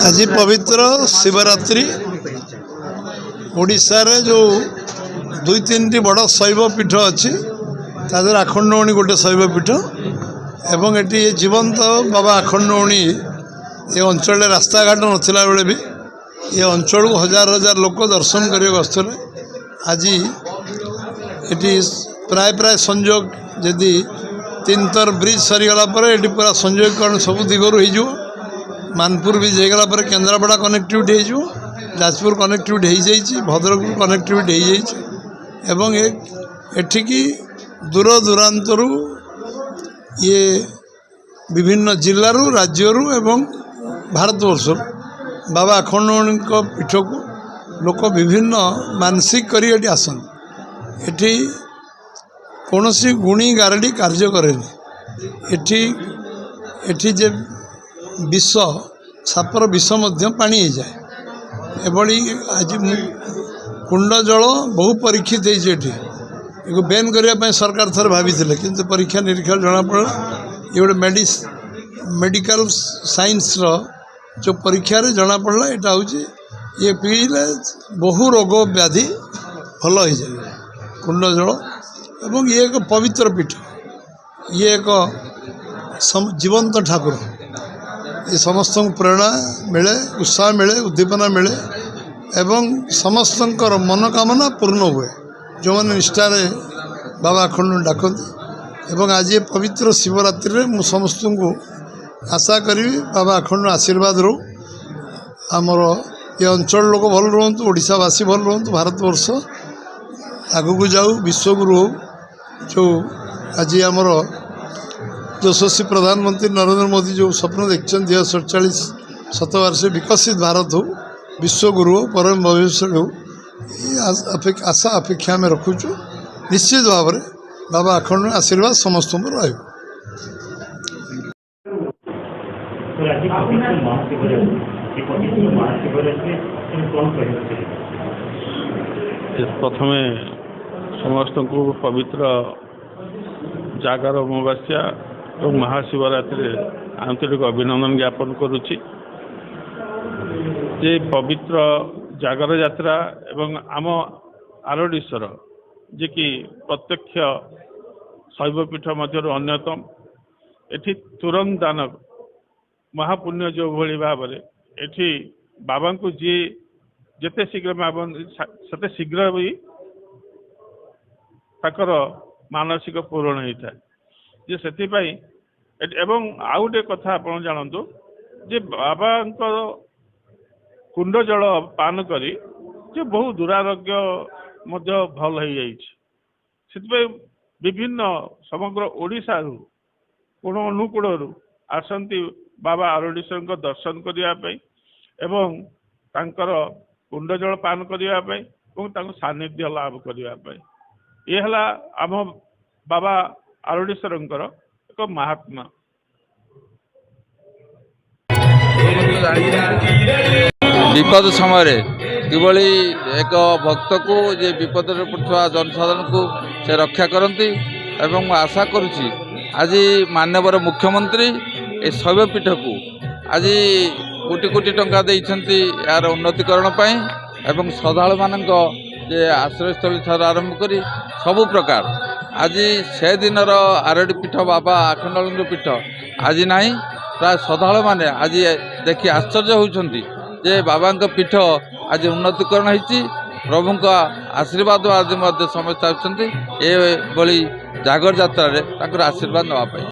आज पवित्र शिवरात्रि ओडिशा रे जो दुई तीन बड़ शैव पीठ अच्छी तादर आखंडमणि गोटे शैव पीठ एवं ये जीवंत बाबा आखंडमणि ये अंचल रास्ता घाट नथिला बेले भी ये अंचल को हजार हजार लोक दर्शन करने गस्तरे आज ये प्राय प्राय संजोग जदि तीन तर ब्रिज सरीगला ये पूरा संयोगकरण सब दिगरू हो मानपुर ब्रिज होगला केन्द्रापड़ा कनेक्टिविटी हो जाजपुर कनेक्टिविटी हो जाइए भद्रक कनेक्टिविटी हो जाइए एवं एठिकी दूर दूरांतरू ये विभिन्न जिलूर राज्यरू एवं भारतवर्ष बाबा आखंडमणि पीठ को लोक विभिन्न मानसिक करी आसन एठी कौन सी गुणी गारडी कार्य कैनि एठी जे विष सापर विष पानी हो जाए एभली आज कुंड जल बहु परीक्षित हो बैन करने सरकार थर भाभी किंतु परीक्षा निरीक्षा जना पड़ा ये गोटे मेडिकल साइंस जो परीक्षा रे जना पड़ा यहाँ हूँ ये पीले बहु रोग व्याधि भल हो जाए कुंड जल एवं ये एक पवित्र पीठ ये एक जीवंत ठाकुर ये समस्त प्रेरणा मिले उत्साह मिले उद्दीपना मिले एवं समस्त मनोकामना पूर्ण हुए जो मैंने निष्ठार बाबा आखंड डाकती एवं आज ये पवित्र शिवरात्रि में मु समस्त को आशा करी बाबा आखंड आशीर्वाद रो आमर ये अंचल लोक भल रुहतु ओडिशावासी भल रुहतु भारतवर्ष आगू को जाऊ विश्वगुरु हो जो आज आमर यशस्वी प्रधानमंत्री नरेंद्र मोदी जो स्वप्न देखते 2047 शतवर्ष विकसित भारत हो विश्वगुरु हो परम भविष्य हो आशा अपेक्षा में रखुचु निश्चित भाव में बाबा आखंड आशीर्वाद समस्त रही। प्रथमे समस्त को पवित्र जागर अमावास्या और महाशिवरात्रि आंतरिक अभिनंदन ज्ञापन करुच्ची जे पवित्र जागर यात्रा एवं आम आरडीश्वर जे कि प्रत्यक्ष शैवपीठ मध्य अन्यतम एठी तुरंत दान महापुण्य जो भली भाव एठी बाबा को जी जिते शीघ्र सेते शीघ्र भी ताकर मानसिक पूरण होता है जे से एवं आउ गोटे कथा आप जानतु जे बाबा कुंड जल पान करी जे बहु दुरारोग्य मध्य भल हो जाए विभिन्न समग्र ओडिशा कोण अनुकूल आसंती बाबा आरडीश्वर दर्शन करने एवं तांकर कुंड जल पान करने सानिध्य लाभ करने ये हला आम बाबा आरडीश्वर एक महात्मा। विपद समय किभली एक भक्त को जे विपद में पड़ुवा जनसाधारण को से रक्षा करती एवं आशा करुच्ची आज माननीय मुख्यमंत्री ए शैव पीठ को आज कोटी कोटी टंका देइछंती यार उन्नतिकरण पाई एवं श्रद्धालु मानक जे आश्रयस्थली ठार आरंभ करी सबु प्रकार आज से दिनर आरडी पीठ बाबा आखंडमणि पीठ आज नाही प्राय श्रद्धालु माने आज देखि आश्चर्य होउछंती जे बाबा पीठ आज उन्नतिकरण होती प्रभु का आशीर्वाद आज समस्त आसुँच ये जागर यात्रा आशीर्वाद नापी।